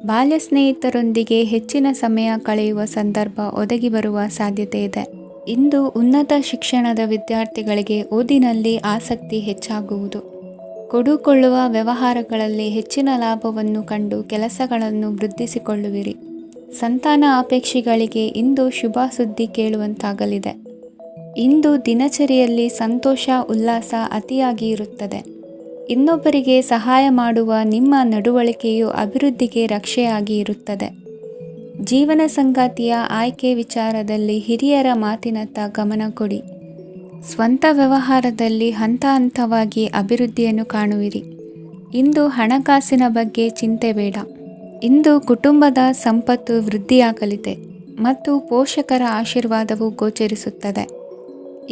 ಬಾಲ್ಯ ಸ್ನೇಹಿತರೊಂದಿಗೆ ಹೆಚ್ಚಿನ ಸಮಯ ಕಳೆಯುವ ಸಂದರ್ಭ ಒದಗಿ ಬರುವ ಸಾಧ್ಯತೆ ಇದೆ. ಇಂದು ಉನ್ನತ ಶಿಕ್ಷಣದ ವಿದ್ಯಾರ್ಥಿಗಳಿಗೆ ಓದಿನಲ್ಲಿ ಆಸಕ್ತಿ ಹೆಚ್ಚಾಗುವುದು. ಕೊಡುಕೊಳ್ಳುವ ವ್ಯವಹಾರಗಳಲ್ಲಿ ಹೆಚ್ಚಿನ ಲಾಭವನ್ನು ಕಂಡು ಕೆಲಸಗಳನ್ನು ವೃದ್ಧಿಸಿಕೊಳ್ಳುವಿರಿ. ಸಂತಾನ ಅಪೇಕ್ಷಿಗಳಿಗೆ ಇಂದು ಶುಭ ಸುದ್ದಿ ಕೇಳುವಂತಾಗಲಿದೆ. ಇಂದು ದಿನಚರಿಯಲ್ಲಿ ಸಂತೋಷ ಉಲ್ಲಾಸ ಅತಿಯಾಗಿ ಇರುತ್ತದೆ. ಇನ್ನೊಬ್ಬರಿಗೆ ಸಹಾಯ ಮಾಡುವ ನಿಮ್ಮ ನಡವಳಿಕೆಯು ಅಭಿವೃದ್ಧಿಗೆ ರಕ್ಷೆಯಾಗಿ ಇರುತ್ತದೆ. ಜೀವನ ಸಂಗಾತಿಯ ಆಯ್ಕೆ ವಿಚಾರದಲ್ಲಿ ಹಿರಿಯರ ಮಾತಿನತ್ತ ಗಮನ ಕೊಡಿ. ಸ್ವಂತ ವ್ಯವಹಾರದಲ್ಲಿ ಹಂತ ಹಂತವಾಗಿ ಅಭಿವೃದ್ಧಿಯನ್ನು ಕಾಣುವಿರಿ. ಇಂದು ಹಣಕಾಸಿನ ಬಗ್ಗೆ ಚಿಂತೆ ಬೇಡ. ಇಂದು ಕುಟುಂಬದ ಸಂಪತ್ತು ವೃದ್ಧಿಯಾಗಲಿದೆ ಮತ್ತು ಪೋಷಕರ ಆಶೀರ್ವಾದವು ಗೋಚರಿಸುತ್ತದೆ.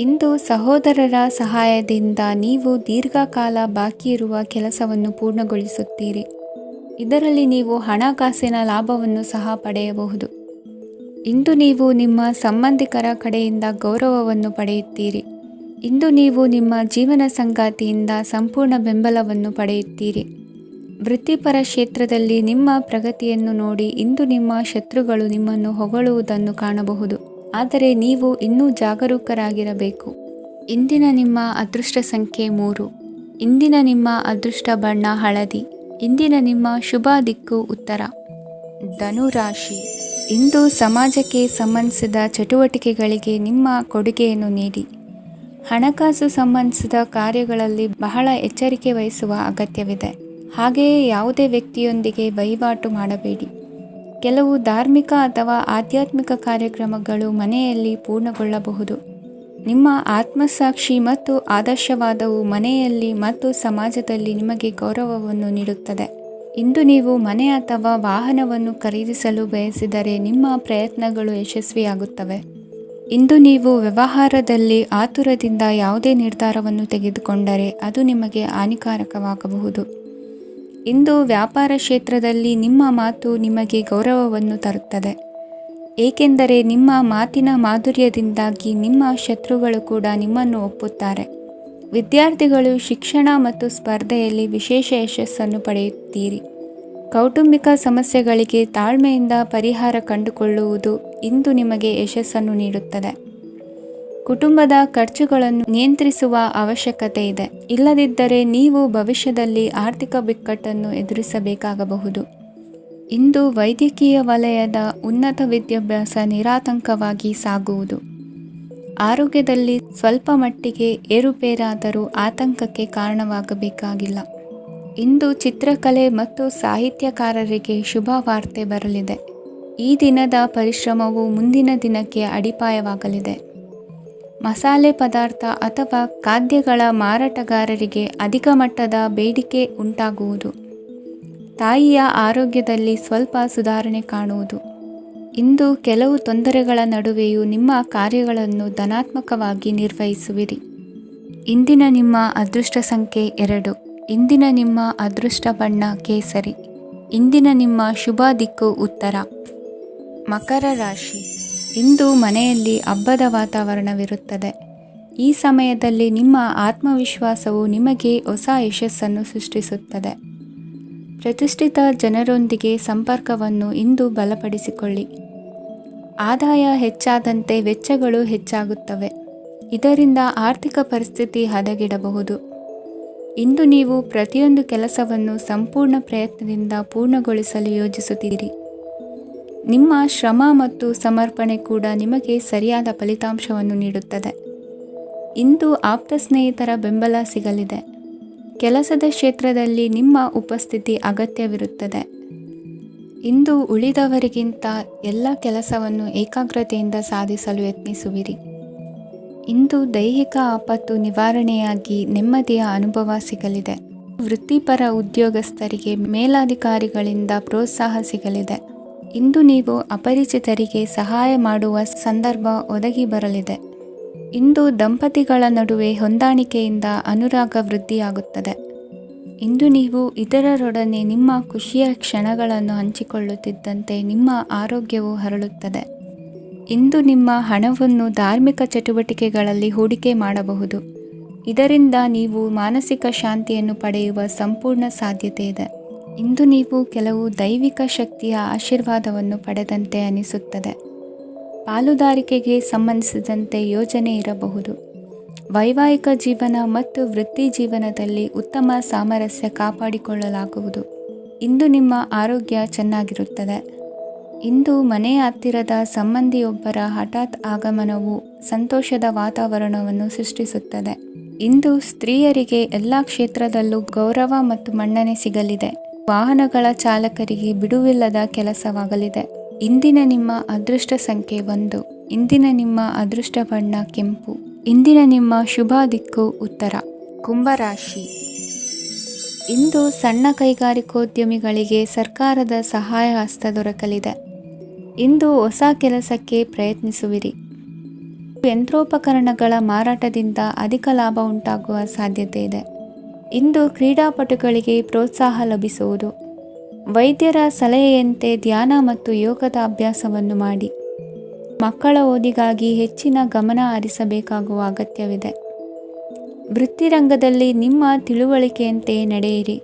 ಇಂದು ಸಹೋದರರ ಸಹಾಯದಿಂದ ನೀವು ದೀರ್ಘಕಾಲ ಬಾಕಿ ಇರುವ ಕೆಲಸವನ್ನು ಪೂರ್ಣಗೊಳಿಸುತ್ತೀರಿ. ಇದರಲ್ಲಿ ನೀವು ಹಣಕಾಸಿನ ಲಾಭವನ್ನು ಸಹ ಪಡೆಯಬಹುದು. ಇಂದು ನೀವು ನಿಮ್ಮ ಸಂಬಂಧಿಕರ ಕಡೆಯಿಂದ ಗೌರವವನ್ನು ಪಡೆಯುತ್ತೀರಿ. ಇಂದು ನೀವು ನಿಮ್ಮ ಜೀವನ ಸಂಗಾತಿಯಿಂದ ಸಂಪೂರ್ಣ ಬೆಂಬಲವನ್ನು ಪಡೆಯುತ್ತೀರಿ. ವೃತ್ತಿಪರ ಕ್ಷೇತ್ರದಲ್ಲಿ ನಿಮ್ಮ ಪ್ರಗತಿಯನ್ನು ನೋಡಿ ಇಂದು ನಿಮ್ಮ ಶತ್ರುಗಳು ನಿಮ್ಮನ್ನು ಹೊಗಳುವುದನ್ನು ಕಾಣಬಹುದು. ಆದರೆ ನೀವು ಇನ್ನೂ ಜಾಗರೂಕರಾಗಿರಬೇಕು. ಇಂದಿನ ನಿಮ್ಮ ಅದೃಷ್ಟ ಸಂಖ್ಯೆ 3. ಇಂದಿನ ನಿಮ್ಮ ಅದೃಷ್ಟ ಬಣ್ಣ ಹಳದಿ. ಇಂದಿನ ನಿಮ್ಮ ಶುಭ ದಿಕ್ಕು ಉತ್ತರ. ಧನುರಾಶಿ. ಇಂದು ಸಮಾಜಕ್ಕೆ ಸಂಬಂಧಿಸಿದ ಚಟುವಟಿಕೆಗಳಿಗೆ ನಿಮ್ಮ ಕೊಡುಗೆಯನ್ನು ನೀಡಿ. ಹಣಕಾಸು ಸಂಬಂಧಿಸಿದ ಕಾರ್ಯಗಳಲ್ಲಿ ಬಹಳ ಎಚ್ಚರಿಕೆ ವಹಿಸುವ ಅಗತ್ಯವಿದೆ. ಹಾಗೆಯೇ ಯಾವುದೇ ವ್ಯಕ್ತಿಯೊಂದಿಗೆ ವಹಿವಾಟು ಮಾಡಬೇಡಿ. ಕೆಲವು ಧಾರ್ಮಿಕ ಅಥವಾ ಆಧ್ಯಾತ್ಮಿಕ ಕಾರ್ಯಕ್ರಮಗಳು ಮನೆಯಲ್ಲಿ ಪೂರ್ಣಗೊಳ್ಳಬಹುದು. ನಿಮ್ಮ ಆತ್ಮಸಾಕ್ಷಿ ಮತ್ತು ಆದರ್ಶವಾದವು ಮನೆಯಲ್ಲಿ ಮತ್ತು ಸಮಾಜದಲ್ಲಿ ನಿಮಗೆ ಗೌರವವನ್ನು ನೀಡುತ್ತದೆ. ಇಂದು ನೀವು ಮನೆ ಅಥವಾ ವಾಹನವನ್ನು ಖರೀದಿಸಲು ಬಯಸಿದರೆ ನಿಮ್ಮ ಪ್ರಯತ್ನಗಳು ಯಶಸ್ವಿಯಾಗುತ್ತವೆ. ಇಂದು ನೀವು ವ್ಯವಹಾರದಲ್ಲಿ ಆತುರದಿಂದ ಯಾವುದೇ ನಿರ್ಧಾರವನ್ನು ತೆಗೆದುಕೊಂಡರೆ ಅದು ನಿಮಗೆ ಹಾನಿಕಾರಕವಾಗಬಹುದು. ಇಂದು ವ್ಯಾಪಾರ ಕ್ಷೇತ್ರದಲ್ಲಿ ನಿಮ್ಮ ಮಾತು ನಿಮಗೆ ಗೌರವವನ್ನು ತರುತ್ತದೆ, ಏಕೆಂದರೆ ನಿಮ್ಮ ಮಾತಿನ ಮಾಧುರ್ಯದಿಂದಾಗಿ ನಿಮ್ಮ ಶತ್ರುಗಳು ಕೂಡ ನಿಮ್ಮನ್ನು ಒಪ್ಪುತ್ತಾರೆ. ವಿದ್ಯಾರ್ಥಿಗಳು ಶಿಕ್ಷಣ ಮತ್ತು ಸ್ಪರ್ಧೆಯಲ್ಲಿ ವಿಶೇಷ ಯಶಸ್ಸನ್ನು ಪಡೆಯುತ್ತೀರಿ. ಕೌಟುಂಬಿಕ ಸಮಸ್ಯೆಗಳಿಗೆ ತಾಳ್ಮೆಯಿಂದ ಪರಿಹಾರ ಕಂಡುಕೊಳ್ಳುವುದು ಇಂದು ನಿಮಗೆ ಯಶಸ್ಸನ್ನು ನೀಡುತ್ತದೆ. ಕುಟುಂಬದ ಖರ್ಚುಗಳನ್ನು ನಿಯಂತ್ರಿಸುವ ಅವಶ್ಯಕತೆ ಇದೆ. ಇಲ್ಲದಿದ್ದರೆ ನೀವು ಭವಿಷ್ಯದಲ್ಲಿ ಆರ್ಥಿಕ ಬಿಕ್ಕಟ್ಟನ್ನು ಎದುರಿಸಬೇಕಾಗಬಹುದು. ಇಂದು ವೈದ್ಯಕೀಯ ವಲಯದ ಉನ್ನತ ವಿದ್ಯಾಭ್ಯಾಸ ನಿರಾತಂಕವಾಗಿ ಸಾಗುವುದು. ಆರೋಗ್ಯದಲ್ಲಿ ಸ್ವಲ್ಪ ಮಟ್ಟಿಗೆ ಏರುಪೇರಾದರೂ ಆತಂಕಕ್ಕೆ ಕಾರಣವಾಗಬೇಕಾಗಿಲ್ಲ. ಇಂದು ಚಿತ್ರಕಲೆ ಮತ್ತು ಸಾಹಿತ್ಯಕಾರರಿಗೆ ಶುಭ ವಾರ್ತೆ ಬರಲಿದೆ. ಈ ದಿನದ ಪರಿಶ್ರಮವು ಮುಂದಿನ ದಿನಕ್ಕೆ ಅಡಿಪಾಯವಾಗಲಿದೆ. ಮಸಾಲೆ ಪದಾರ್ಥ ಅಥವಾ ಖಾದ್ಯಗಳ ಮಾರಾಟಗಾರರಿಗೆ ಅಧಿಕ ಮಟ್ಟದ ಬೇಡಿಕೆ ಉಂಟಾಗುವುದು. ತಾಯಿಯ ಆರೋಗ್ಯದಲ್ಲಿ ಸ್ವಲ್ಪ ಸುಧಾರಣೆ ಕಾಣುವುದು. ಇಂದು ಕೆಲವು ತೊಂದರೆಗಳ ನಡುವೆಯೂ ನಿಮ್ಮ ಕಾರ್ಯಗಳನ್ನು ಧನಾತ್ಮಕವಾಗಿ ನಿರ್ವಹಿಸುವಿರಿ. ಇಂದಿನ ನಿಮ್ಮ ಅದೃಷ್ಟ ಸಂಖ್ಯೆ 2. ಇಂದಿನ ನಿಮ್ಮ ಅದೃಷ್ಟ ಬಣ್ಣ ಕೇಸರಿ. ಇಂದಿನ ನಿಮ್ಮ ಶುಭ ದಿಕ್ಕು ಉತ್ತರ. ಮಕರ ರಾಶಿ. ಇಂದು ಮನೆಯಲ್ಲಿ ಹಬ್ಬದ ವಾತಾವರಣವಿರುತ್ತದೆ. ಈ ಸಮಯದಲ್ಲಿ ನಿಮ್ಮ ಆತ್ಮವಿಶ್ವಾಸವು ನಿಮಗೆ ಹೊಸ ಯಶಸ್ಸನ್ನು ಸೃಷ್ಟಿಸುತ್ತದೆ. ಪ್ರತಿಷ್ಠಿತ ಜನರೊಂದಿಗೆ ಸಂಪರ್ಕವನ್ನು ಇಂದು ಬಲಪಡಿಸಿಕೊಳ್ಳಿ. ಆದಾಯ ಹೆಚ್ಚಾದಂತೆ ವೆಚ್ಚಗಳು ಹೆಚ್ಚಾಗುತ್ತವೆ. ಇದರಿಂದ ಆರ್ಥಿಕ ಪರಿಸ್ಥಿತಿ ಹದಗೆಡಬಹುದು. ಇಂದು ನೀವು ಪ್ರತಿಯೊಂದು ಕೆಲಸವನ್ನು ಸಂಪೂರ್ಣ ಪ್ರಯತ್ನದಿಂದ ಪೂರ್ಣಗೊಳಿಸಲು ಯೋಜಿಸುತ್ತೀರಿ. ನಿಮ್ಮ ಶ್ರಮ ಮತ್ತು ಸಮರ್ಪಣೆ ಕೂಡ ನಿಮಗೆ ಸರಿಯಾದ ಫಲಿತಾಂಶವನ್ನು ನೀಡುತ್ತದೆ. ಇಂದು ಆಪ್ತ ಸ್ನೇಹಿತರ ಬೆಂಬಲ ಸಿಗಲಿದೆ. ಕೆಲಸದ ಕ್ಷೇತ್ರದಲ್ಲಿ ನಿಮ್ಮ ಉಪಸ್ಥಿತಿ ಅಗತ್ಯವಿರುತ್ತದೆ. ಇಂದು ಉಳಿದವರಿಗಿಂತ ಎಲ್ಲ ಕೆಲಸವನ್ನು ಏಕಾಗ್ರತೆಯಿಂದ ಸಾಧಿಸಲು ಯತ್ನಿಸುವಿರಿ. ಇಂದು ದೈಹಿಕ ಆಪತ್ತು ನಿವಾರಣೆಯಾಗಿ ನೆಮ್ಮದಿಯ ಅನುಭವ ಸಿಗಲಿದೆ. ವೃತ್ತಿಪರ ಉದ್ಯೋಗಸ್ಥರಿಗೆ ಮೇಲಾಧಿಕಾರಿಗಳಿಂದ ಪ್ರೋತ್ಸಾಹ ಸಿಗಲಿದೆ. ಇಂದು ನೀವು ಅಪರಿಚಿತರಿಗೆ ಸಹಾಯ ಮಾಡುವ ಸಂದರ್ಭ ಒದಗಿ ಬರಲಿದೆ. ಇಂದು ದಂಪತಿಗಳ ನಡುವೆ ಹೊಂದಾಣಿಕೆಯಿಂದ ಅನುರಾಗ ವೃದ್ಧಿಯಾಗುತ್ತದೆ. ಇಂದು ನೀವು ಇತರರೊಡನೆ ನಿಮ್ಮ ಖುಷಿಯ ಕ್ಷಣಗಳನ್ನು ಹಂಚಿಕೊಳ್ಳುತ್ತಿದ್ದಂತೆ ನಿಮ್ಮ ಆರೋಗ್ಯವು ಹರಳುತ್ತದೆ. ಇಂದು ನಿಮ್ಮ ಹಣವನ್ನು ಧಾರ್ಮಿಕ ಚಟುವಟಿಕೆಗಳಲ್ಲಿ ಹೂಡಿಕೆ ಮಾಡಬಹುದು. ಇದರಿಂದ ನೀವು ಮಾನಸಿಕ ಶಾಂತಿಯನ್ನು ಪಡೆಯುವ ಸಂಪೂರ್ಣ ಸಾಧ್ಯತೆ ಇದೆ. ಇಂದು ನೀವು ಕೆಲವು ದೈವಿಕ ಶಕ್ತಿಯ ಆಶೀರ್ವಾದವನ್ನು ಪಡೆದಂತೆ ಅನಿಸುತ್ತದೆ. ಪಾಲುದಾರಿಕೆಗೆ ಸಂಬಂಧಿಸಿದಂತೆ ಯೋಜನೆ ಇರಬಹುದು. ವೈವಾಹಿಕ ಜೀವನ ಮತ್ತು ವೃತ್ತಿ ಜೀವನದಲ್ಲಿ ಉತ್ತಮ ಸಾಮರಸ್ಯ ಕಾಪಾಡಿಕೊಳ್ಳಲಾಗುವುದು. ಇಂದು ನಿಮ್ಮ ಆರೋಗ್ಯ ಚೆನ್ನಾಗಿರುತ್ತದೆ. ಇಂದು ಮನೆಯ ಹತ್ತಿರದ ಸಂಬಂಧಿಯೊಬ್ಬರ ಹಠಾತ್ ಆಗಮನವು ಸಂತೋಷದ ವಾತಾವರಣವನ್ನು ಸೃಷ್ಟಿಸುತ್ತದೆ. ಇಂದು ಸ್ತ್ರೀಯರಿಗೆ ಎಲ್ಲ ಕ್ಷೇತ್ರದಲ್ಲೂ ಗೌರವ ಮತ್ತು ಮನ್ನಣೆ ಸಿಗಲಿದೆ. ವಾಹನಗಳ ಚಾಲಕರಿಗೆ ಬಿಡುವಿಲ್ಲದ ಕೆಲಸವಾಗಲಿದೆ. ಇಂದಿನ ನಿಮ್ಮ ಅದೃಷ್ಟ ಸಂಖ್ಯೆ 1. ಇಂದಿನ ನಿಮ್ಮ ಅದೃಷ್ಟ ಬಣ್ಣ ಕೆಂಪು. ಇಂದಿನ ನಿಮ್ಮ ಶುಭ ದಿಕ್ಕು ಉತ್ತರ. ಕುಂಭರಾಶಿ. ಇಂದು ಸಣ್ಣ ಕೈಗಾರಿಕೋದ್ಯಮಿಗಳಿಗೆ ಸರ್ಕಾರದ ಸಹಾಯ ಹಸ್ತ ದೊರಕಲಿದೆ. ಇಂದು ಹೊಸ ಕೆಲಸಕ್ಕೆ ಪ್ರಯತ್ನಿಸುವಿರಿ. ಯಂತ್ರೋಪಕರಣಗಳ ಮಾರಾಟದಿಂದ ಅಧಿಕ ಲಾಭ ಉಂಟಾಗುವ ಸಾಧ್ಯತೆ ಇದೆ. ಇಂದು ಕ್ರೀಡಾಪಟುಗಳಿಗೆ ಪ್ರೋತ್ಸಾಹ ಲಭಿಸುವುದು. ವೈದ್ಯರ ಸಲಹೆಯಂತೆ ಧ್ಯಾನ ಮತ್ತು ಯೋಗದ ಅಭ್ಯಾಸವನ್ನು ಮಾಡಿ. ಮಕ್ಕಳ ಓದಿಗಾಗಿ ಹೆಚ್ಚಿನ ಗಮನ ಹರಿಸಬೇಕಾಗುವ ಅಗತ್ಯವಿದೆ. ವೃತ್ತಿರಂಗದಲ್ಲಿ ನಿಮ್ಮ ತಿಳುವಳಿಕೆಯಂತೆ ನಡೆಯಿರಿ.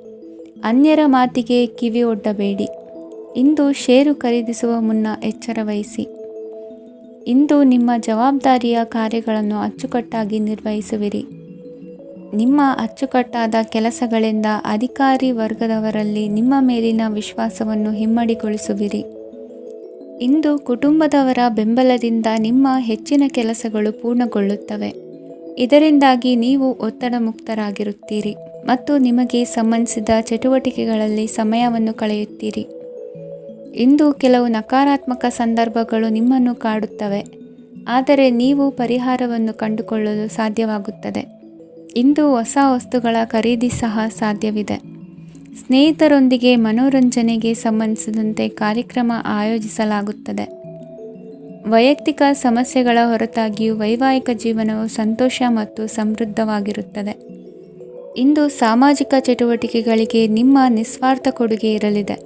ಅನ್ಯರ ಮಾತಿಗೆ ಕಿವಿ ಒಡ್ಡಬೇಡಿ. ಇಂದು ಷೇರು ಖರೀದಿಸುವ ಮುನ್ನ ಎಚ್ಚರ ವಹಿಸಿ. ಇಂದು ನಿಮ್ಮ ಜವಾಬ್ದಾರಿಯ ಕಾರ್ಯಗಳನ್ನು ಅಚ್ಚುಕಟ್ಟಾಗಿ ನಿರ್ವಹಿಸುವಿರಿ. ನಿಮ್ಮ ಅಚ್ಚುಕಟ್ಟಾದ ಕೆಲಸಗಳಿಂದ ಅಧಿಕಾರಿ ವರ್ಗದವರಲ್ಲಿ ನಿಮ್ಮ ಮೇಲಿನ ವಿಶ್ವಾಸವನ್ನು ಇಮ್ಮಡಿಗೊಳಿಸುವಿರಿ. ಇಂದು ಕುಟುಂಬದವರ ಬೆಂಬಲದಿಂದ ನಿಮ್ಮ ಹೆಚ್ಚಿನ ಕೆಲಸಗಳು ಪೂರ್ಣಗೊಳ್ಳುತ್ತವೆ. ಇದರಿಂದಾಗಿ ನೀವು ಒತ್ತಡ ಮುಕ್ತರಾಗಿರುತ್ತೀರಿ ಮತ್ತು ನಿಮಗೆ ಸಂಬಂಧಿಸಿದ ಚಟುವಟಿಕೆಗಳಲ್ಲಿ ಸಮಯವನ್ನು ಕಳೆಯುತ್ತೀರಿ. ಇಂದು ಕೆಲವು ನಕಾರಾತ್ಮಕ ಸಂದರ್ಭಗಳು ನಿಮ್ಮನ್ನು ಕಾಡುತ್ತವೆ, ಆದರೆ ನೀವು ಪರಿಹಾರವನ್ನು ಕಂಡುಕೊಳ್ಳಲು ಸಾಧ್ಯವಾಗುತ್ತದೆ. ಇಂದು ಹೊಸ ವಸ್ತುಗಳ ಖರೀದಿ ಸಹ ಸಾಧ್ಯವಿದೆ. ಸ್ನೇಹಿತರೊಂದಿಗೆ ಮನೋರಂಜನೆಗೆ ಸಂಬಂಧಿಸಿದಂತೆ ಕಾರ್ಯಕ್ರಮ ಆಯೋಜಿಸಲಾಗುತ್ತದೆ. ವೈಯಕ್ತಿಕ ಸಮಸ್ಯೆಗಳ ಹೊರತಾಗಿಯೂ ವೈವಾಹಿಕ ಜೀವನವು ಸಂತೋಷ ಮತ್ತು ಸಮೃದ್ಧವಾಗಿರುತ್ತದೆ. ಇಂದು ಸಾಮಾಜಿಕ ಚಟುವಟಿಕೆಗಳಿಗೆ ನಿಮ್ಮ ನಿಸ್ವಾರ್ಥ ಕೊಡುಗೆ ಇರಲಿದೆ.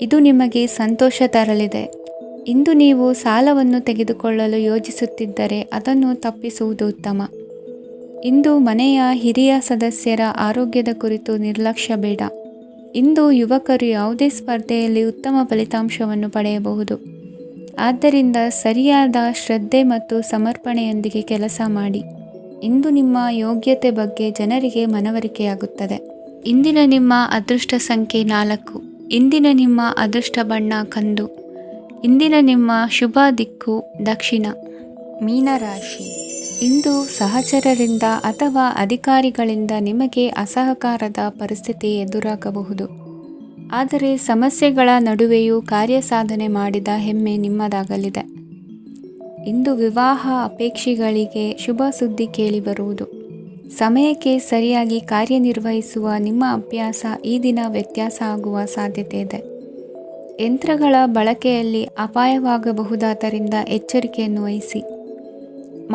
ಇದು ನಿಮಗೆ ಸಂತೋಷ ತರಲಿದೆ. ಇಂದು ನೀವು ಸಾಲವನ್ನು ತೆಗೆದುಕೊಳ್ಳಲು ಯೋಜಿಸುತ್ತಿದ್ದರೆ ಅದನ್ನು ತಪ್ಪಿಸುವುದು ಉತ್ತಮ. ಇಂದು ಮನೆಯ ಹಿರಿಯ ಸದಸ್ಯರ ಆರೋಗ್ಯದ ಕುರಿತು ನಿರ್ಲಕ್ಷ್ಯ ಬೇಡ. ಇಂದು ಯುವಕರು ಯಾವುದೇ ಸ್ಪರ್ಧೆಯಲ್ಲಿ ಉತ್ತಮ ಫಲಿತಾಂಶವನ್ನು ಪಡೆಯಬಹುದು. ಆದ್ದರಿಂದ ಸರಿಯಾದ ಶ್ರದ್ಧೆ ಮತ್ತು ಸಮರ್ಪಣೆಯೊಂದಿಗೆ ಕೆಲಸ ಮಾಡಿ. ಇಂದು ನಿಮ್ಮ ಯೋಗ್ಯತೆ ಬಗ್ಗೆ ಜನರಿಗೆ ಮನವರಿಕೆಯಾಗುತ್ತದೆ. ಇಂದಿನ ನಿಮ್ಮ ಅದೃಷ್ಟ ಸಂಖ್ಯೆ 4. ಇಂದಿನ ನಿಮ್ಮ ಅದೃಷ್ಟ ಬಣ್ಣ ಕಂದು. ಇಂದಿನ ನಿಮ್ಮ ಶುಭ ದಿಕ್ಕು ದಕ್ಷಿಣ. ಮೀನರಾಶಿ. ಇಂದು ಸಹಚರರಿಂದ ಅಥವಾ ಅಧಿಕಾರಿಗಳಿಂದ ನಿಮಗೆ ಅಸಹಕಾರದ ಪರಿಸ್ಥಿತಿ ಎದುರಾಗಬಹುದು. ಆದರೆ ಸಮಸ್ಯೆಗಳ ನಡುವೆಯೂ ಕಾರ್ಯಸಾಧನೆ ಮಾಡಿದ ಹೆಮ್ಮೆ ನಿಮ್ಮದಾಗಲಿದೆ. ಇಂದು ವಿವಾಹ ಅಪೇಕ್ಷಿಗಳಿಗೆ ಶುಭ ಸುದ್ದಿ ಕೇಳಿಬರುವುದು. ಸಮಯಕ್ಕೆ ಸರಿಯಾಗಿ ಕಾರ್ಯನಿರ್ವಹಿಸುವ ನಿಮ್ಮ ಅಭ್ಯಾಸ ಈ ದಿನ ವ್ಯತ್ಯಾಸ ಆಗುವ ಸಾಧ್ಯತೆ ಇದೆ. ಯಂತ್ರಗಳ ಬಳಕೆಯಲ್ಲಿ ಅಪಾಯವಾಗಬಹುದಾದ್ದರಿಂದ ಎಚ್ಚರಿಕೆಯನ್ನು ವಹಿಸಿ.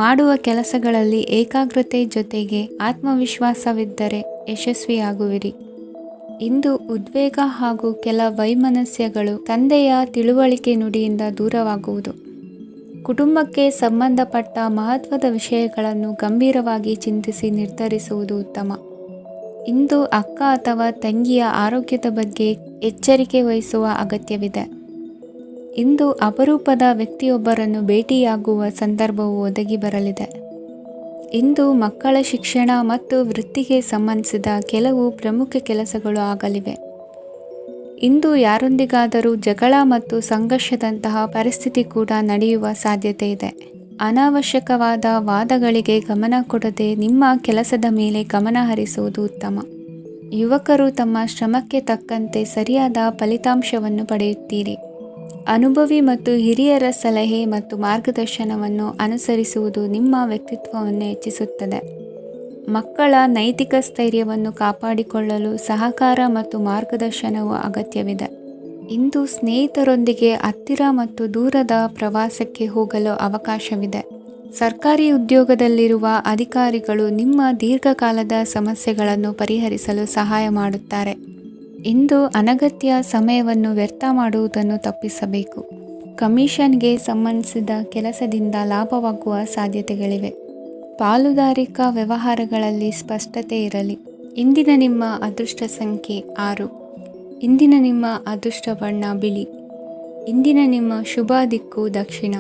ಮಾಡುವ ಕೆಲಸಗಳಲ್ಲಿ ಏಕಾಗ್ರತೆ ಜೊತೆಗೆ ಆತ್ಮವಿಶ್ವಾಸವಿದ್ದರೆ ಯಶಸ್ವಿಯಾಗುವಿರಿ. ಇಂದು ಉದ್ವೇಗ ಹಾಗೂ ಕೆಲ ವೈಮನಸ್ಯಗಳು ತಂದೆಯ ತಿಳುವಳಿಕೆ ನುಡಿಯಿಂದ ದೂರವಾಗುವುದು. ಕುಟುಂಬಕ್ಕೆ ಸಂಬಂಧಪಟ್ಟ ಮಹತ್ವದ ವಿಷಯಗಳನ್ನು ಗಂಭೀರವಾಗಿ ಚಿಂತಿಸಿ ನಿರ್ಧರಿಸುವುದು ಉತ್ತಮ. ಇಂದು ಅಕ್ಕ ಅಥವಾ ತಂಗಿಯ ಆರೋಗ್ಯದ ಬಗ್ಗೆ ಎಚ್ಚರಿಕೆ ವಹಿಸುವ ಅಗತ್ಯವಿದೆ. ಇಂದು ಅಪರೂಪದ ವ್ಯಕ್ತಿಯೊಬ್ಬರನ್ನು ಭೇಟಿಯಾಗುವ ಸಂದರ್ಭವು ಒದಗಿ ಬರಲಿದೆ. ಇಂದು ಮಕ್ಕಳ ಶಿಕ್ಷಣ ಮತ್ತು ವೃತ್ತಿಗೆ ಸಂಬಂಧಿಸಿದ ಕೆಲವು ಪ್ರಮುಖ ಕೆಲಸಗಳು ಆಗಲಿವೆ. ಇಂದು ಯಾರೊಂದಿಗಾದರೂ ಜಗಳ ಮತ್ತು ಸಂಘರ್ಷದಂತಹ ಪರಿಸ್ಥಿತಿ ಕೂಡ ನಡೆಯುವ ಸಾಧ್ಯತೆ ಇದೆ. ಅನಾವಶ್ಯಕವಾದ ವಾದಗಳಿಗೆ ಗಮನ ಕೊಡದೆ ನಿಮ್ಮ ಕೆಲಸದ ಮೇಲೆ ಗಮನ ಹರಿಸುವುದು ಉತ್ತಮ. ಯುವಕರು ತಮ್ಮ ಶ್ರಮಕ್ಕೆ ತಕ್ಕಂತೆ ಸರಿಯಾದ ಫಲಿತಾಂಶವನ್ನು ಪಡೆಯುತ್ತೀರಿ. ಅನುಭವಿ ಮತ್ತು ಹಿರಿಯರ ಸಲಹೆ ಮತ್ತು ಮಾರ್ಗದರ್ಶನವನ್ನು ಅನುಸರಿಸುವುದು ನಿಮ್ಮ ವ್ಯಕ್ತಿತ್ವವನ್ನು ಹೆಚ್ಚಿಸುತ್ತದೆ. ಮಕ್ಕಳ ನೈತಿಕ ಸ್ಥೈರ್ಯವನ್ನು ಕಾಪಾಡಿಕೊಳ್ಳಲು ಸಹಕಾರ ಮತ್ತು ಮಾರ್ಗದರ್ಶನವು ಅಗತ್ಯವಿದೆ. ಇಂದು ಸ್ನೇಹಿತರೊಂದಿಗೆ ಹತ್ತಿರ ಮತ್ತು ದೂರದ ಪ್ರವಾಸಕ್ಕೆ ಹೋಗಲು ಅವಕಾಶವಿದೆ. ಸರ್ಕಾರಿ ಉದ್ಯೋಗದಲ್ಲಿರುವ ಅಧಿಕಾರಿಗಳು ನಿಮ್ಮ ದೀರ್ಘಕಾಲದ ಸಮಸ್ಯೆಗಳನ್ನು ಪರಿಹರಿಸಲು ಸಹಾಯ ಮಾಡುತ್ತಾರೆ. ಇಂದು ಅನಗತ್ಯ ಸಮಯವನ್ನು ವ್ಯರ್ಥ ಮಾಡುವುದನ್ನು ತಪ್ಪಿಸಬೇಕು. ಕಮಿಷನ್ಗೆ ಸಂಬಂಧಿಸಿದ ಕೆಲಸದಿಂದ ಲಾಭವಾಗುವ ಸಾಧ್ಯತೆಗಳಿವೆ. ಪಾಲುದಾರಿಕಾ ವ್ಯವಹಾರಗಳಲ್ಲಿ ಸ್ಪಷ್ಟತೆ ಇರಲಿ. ಇಂದಿನ ನಿಮ್ಮ ಅದೃಷ್ಟ ಸಂಖ್ಯೆ 6. ಇಂದಿನ ನಿಮ್ಮ ಅದೃಷ್ಟ ಬಣ್ಣ ಬಿಳಿ. ಇಂದಿನ ನಿಮ್ಮ ಶುಭ ದಿಕ್ಕು ದಕ್ಷಿಣ.